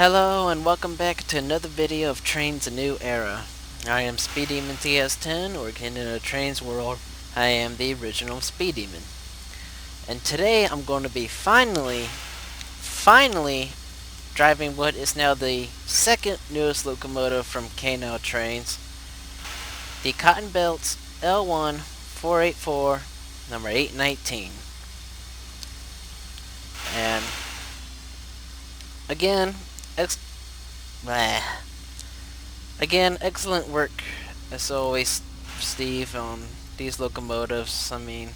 Hello and welcome back to another video of Trainz A New Era. I am Speed Demon TS10, or K&L Trainz World. I am the original Speed Demon. And today I'm going to be finally driving what is now the second newest locomotive from K&L Trainz. The Cotton Belt's L-1 484 number 819. And again, excellent work as always, Steve, on these locomotives. I mean,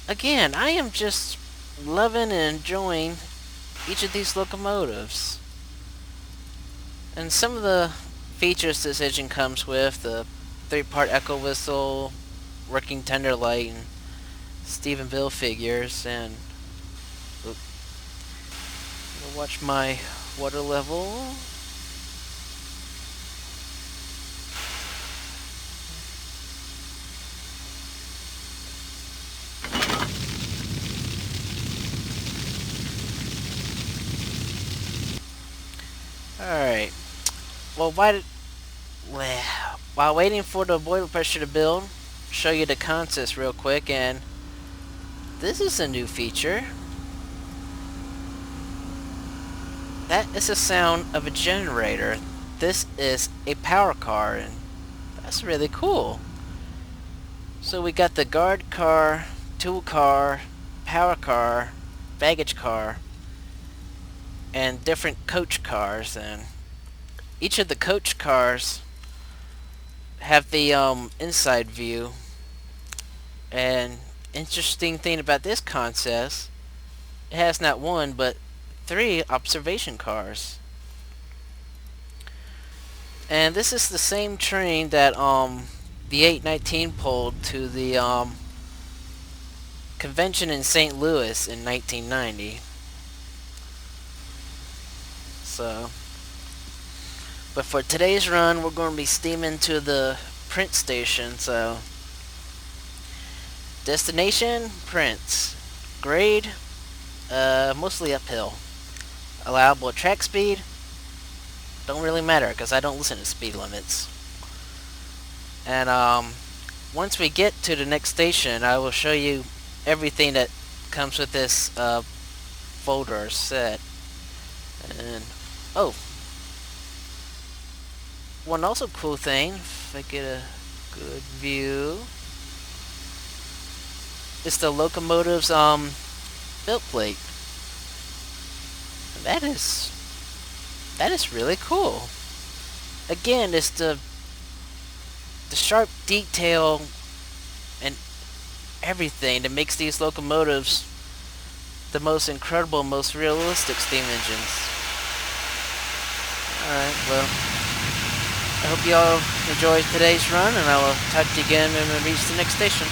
again, I am just loving and enjoying each of these locomotives. And some of the features this engine comes with, the 3-part echo whistle, working tender light, and Steve and Bill figures, and I'll watch my water level. Alright. Well, while waiting for the boiler pressure to build, show you the consist real quick, and this is a new feature. That is the sound of a generator. This is a power car, and that's really cool. So we got the guard car, tool car, power car, baggage car, and different coach cars, and each of the coach cars have the inside view. And interesting thing about this concept, it has not one but 3 observation cars. And this is the same train that the 819 pulled to the convention in St. Louis in 1990. So, but for today's run, we're going to be steaming to the print station. So, destination, Prince. Grade, mostly uphill. Allowable track speed, don't really matter because I don't listen to speed limits. And once we get to the next station, I will show you everything that comes with this folder or set. And one also cool thing, if I get a good view, is the locomotive's build plate. That is really cool. Again, it's the sharp detail and everything that makes these locomotives the most incredible, most realistic steam engines. Alright, well, I hope you all enjoyed today's run, and I will talk to you again when we reach the next station.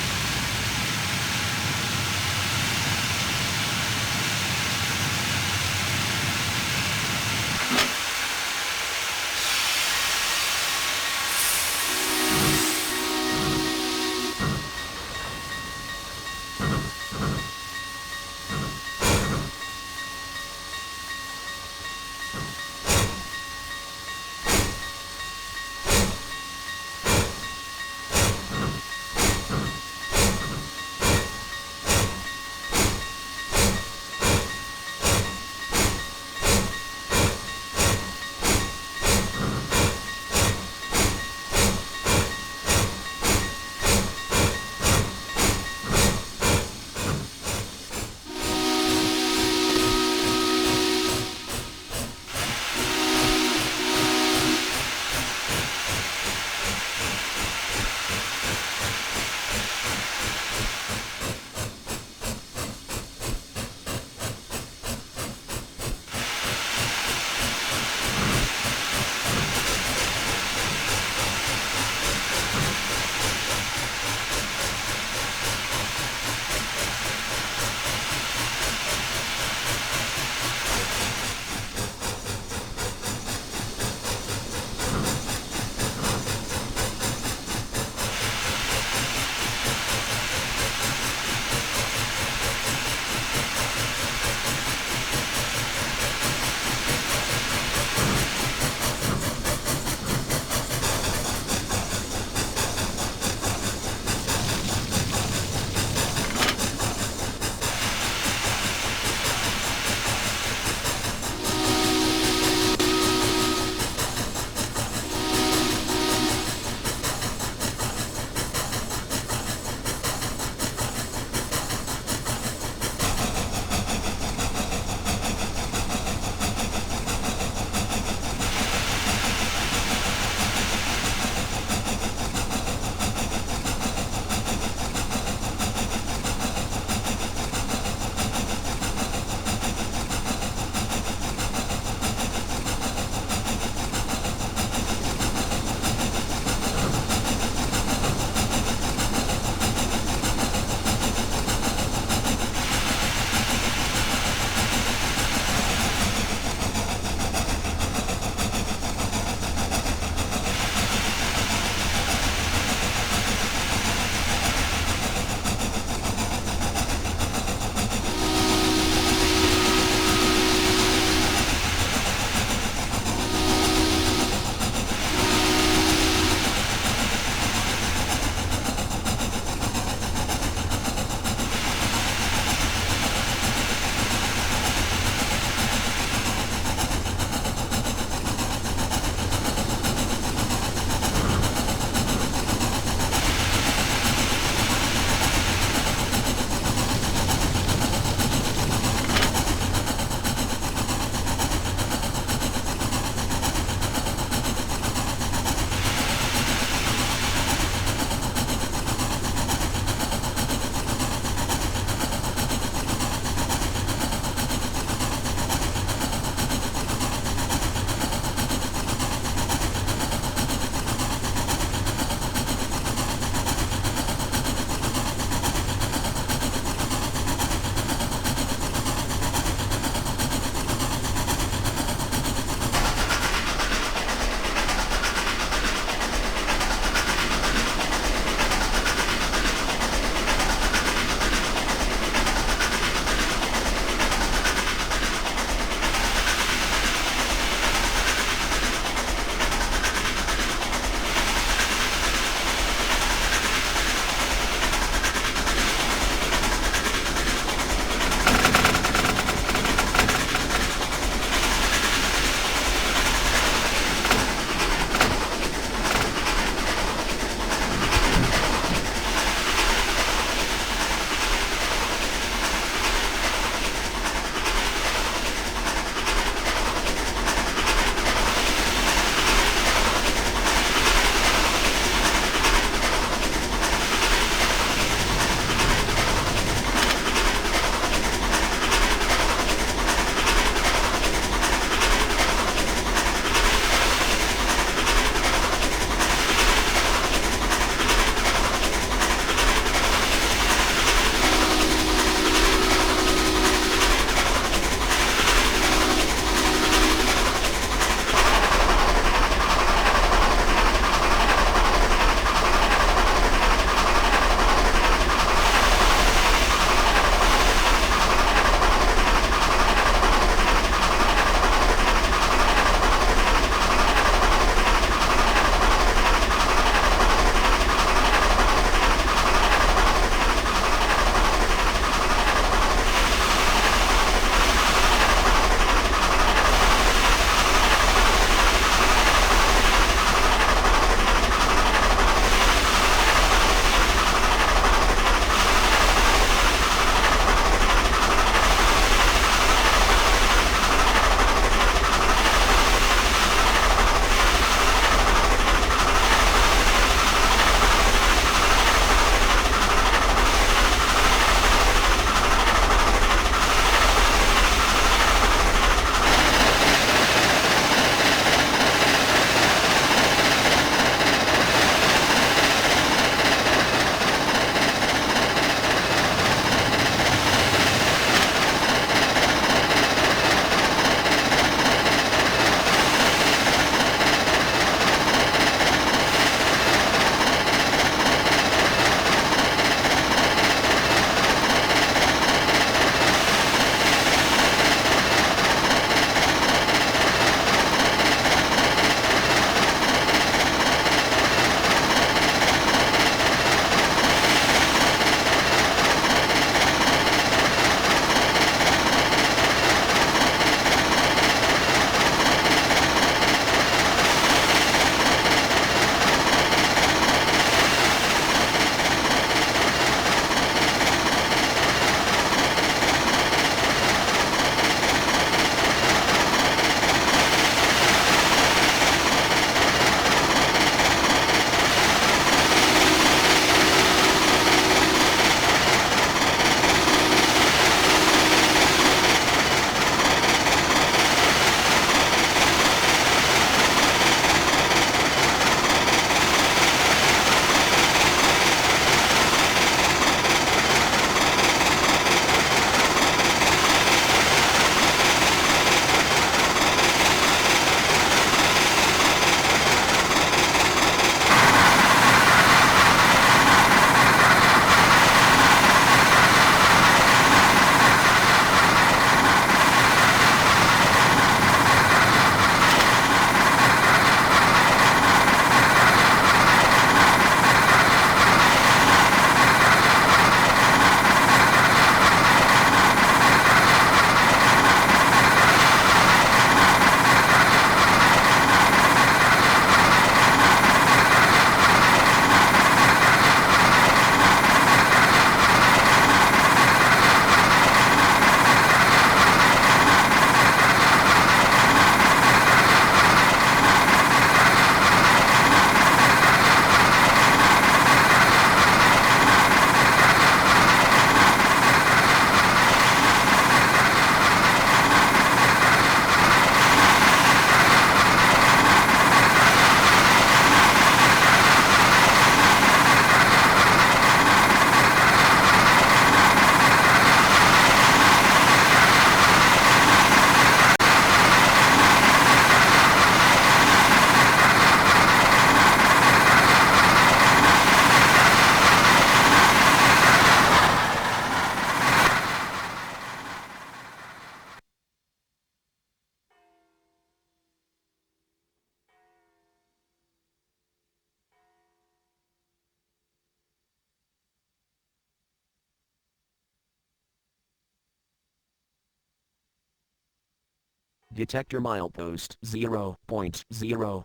Detector milepost 0.0.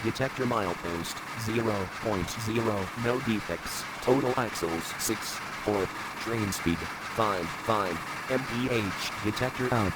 Detector milepost 0.0. No defects. Total axles 6, 4. Train speed 5 mph. Detector out.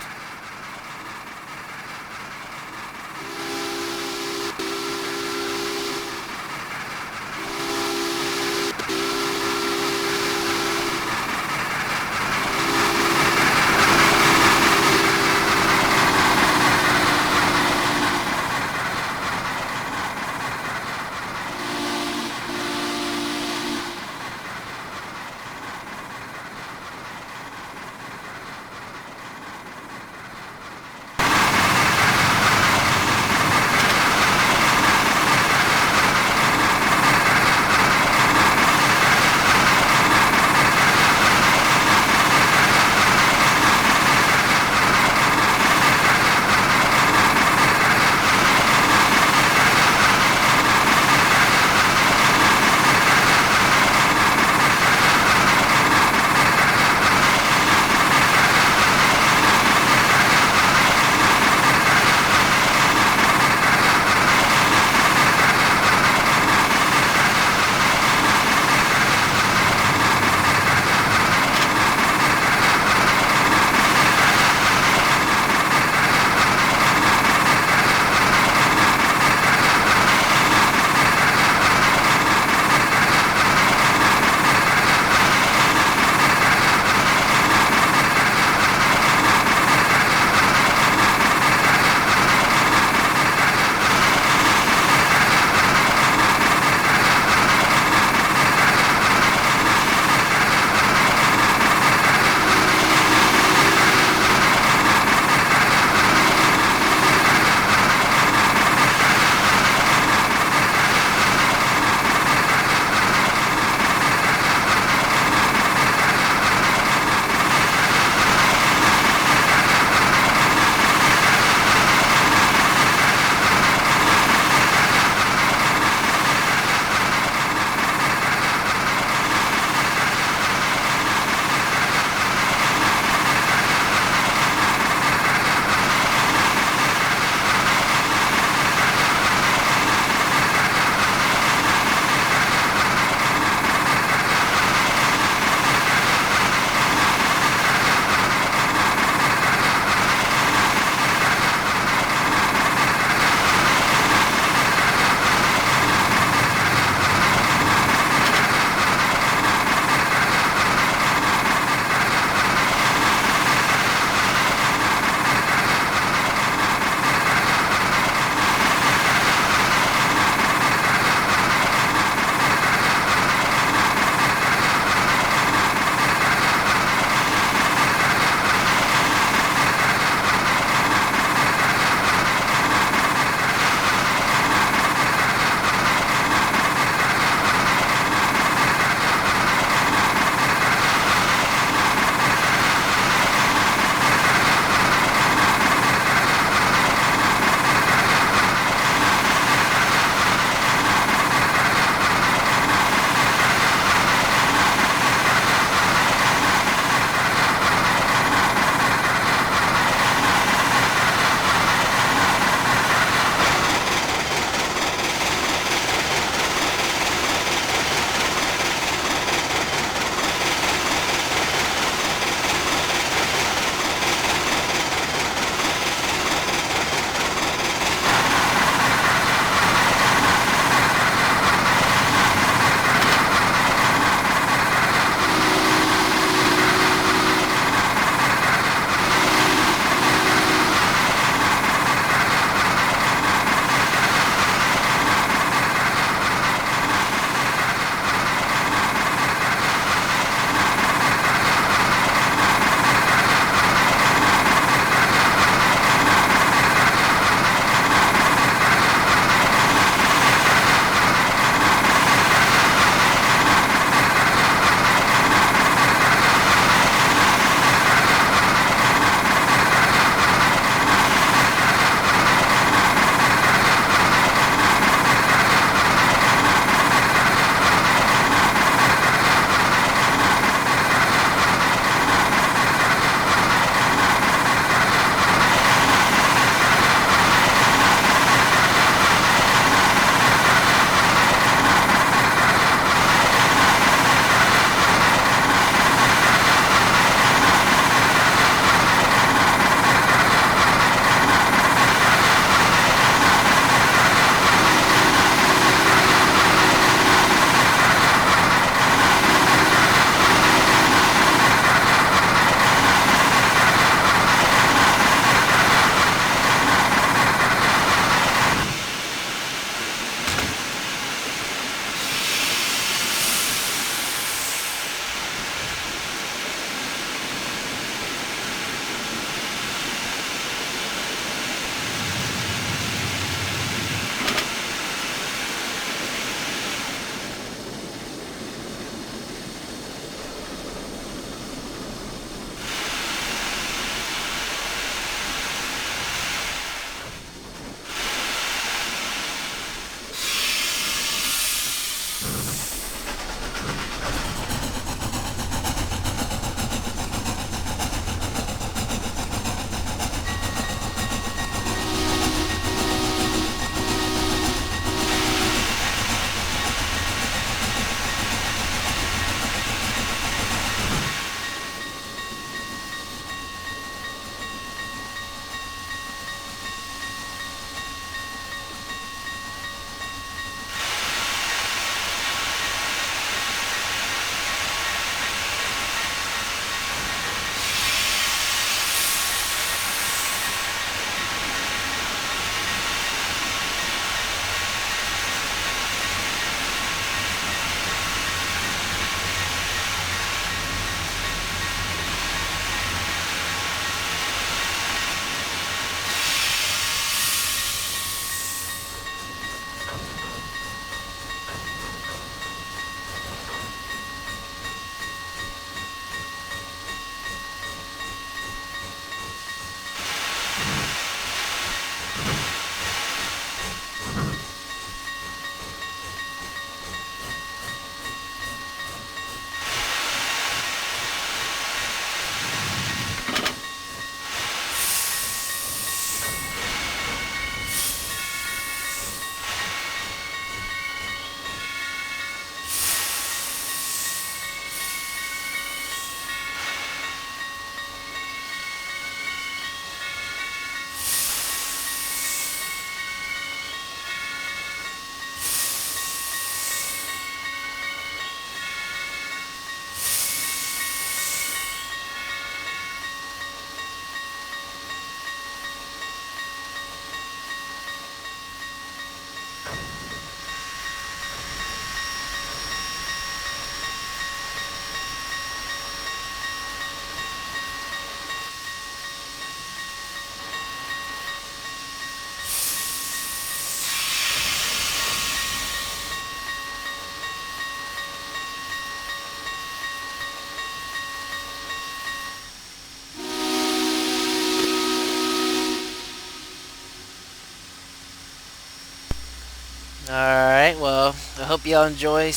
Alright, well, I hope y'all enjoy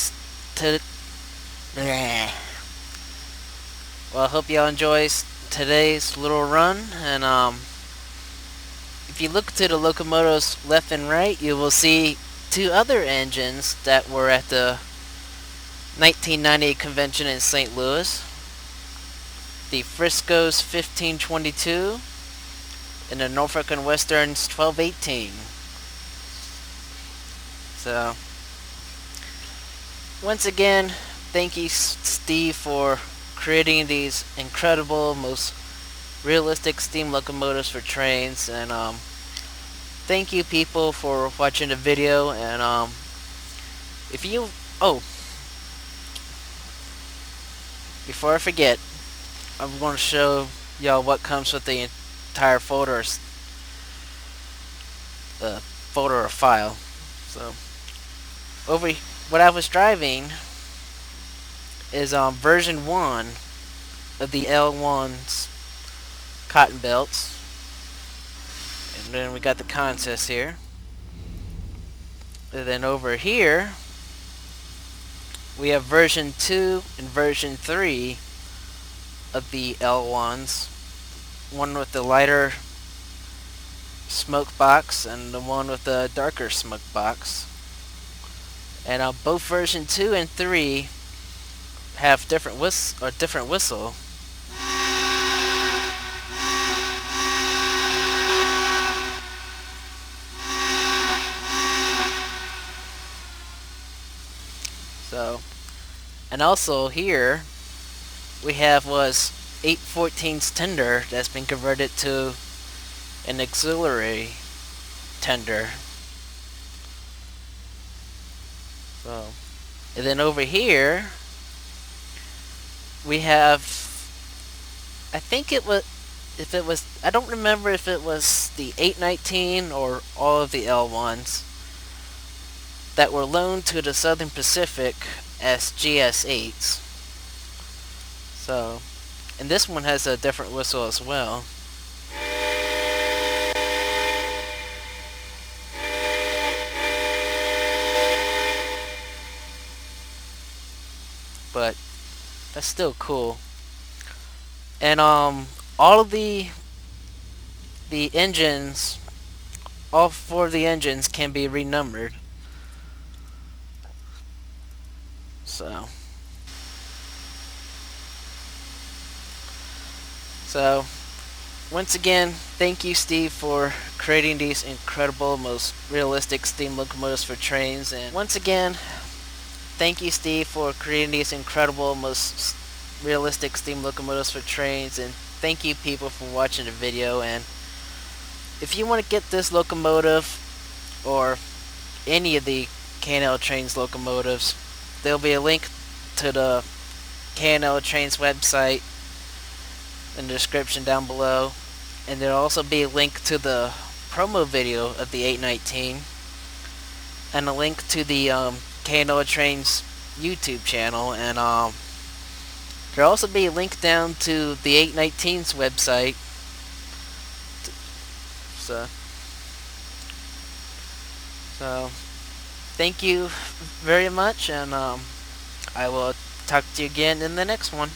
to well, I hope y'all enjoy today's little run, and if you look to the locomotives left and right, you will see two other engines that were at the 1998 convention in St. Louis. The Frisco's 1522 and the Norfolk and Western's 1218. So, once again, thank you, Steve, for creating these incredible, most realistic steam locomotives for trains. And thank you, people, for watching the video. And if you, oh, before I forget, I'm going to show y'all what comes with the entire folder, folder or file. So, over what I was driving is version 1 of the L-1's cotton belts. And then we got the contest here. And then over here, we have version 2 and version 3 of the L1s. One with the lighter smoke box and the one with the darker smoke box. And both version 2 and 3 have different whistle. So, and also here we have was 8/14's tender that's been converted to an auxiliary tender. So, and then over here we have, I think it was, if it was, I don't remember if it was the 819 or all of the L1s that were loaned to the Southern Pacific as GS8s. So, and this one has a different whistle as well. But that's still cool. And all of the engines, all 4 of the engines can be renumbered. So once again, thank you, Steve, for creating these incredible, most realistic steam locomotives for trains. And once again, thank you, Steve, for creating these incredible, most realistic steam locomotives for trains. And thank you, people, for watching the video. And if you want to get this locomotive or any of the K&L Trainz locomotives, there'll be a link to the K&L Trainz website in the description down below, and there'll also be a link to the promo video of the 819 and a link to the K&L Trainz YouTube channel, and there'll also be a link down to the 819's website. So thank you very much, and I will talk to you again in the next one.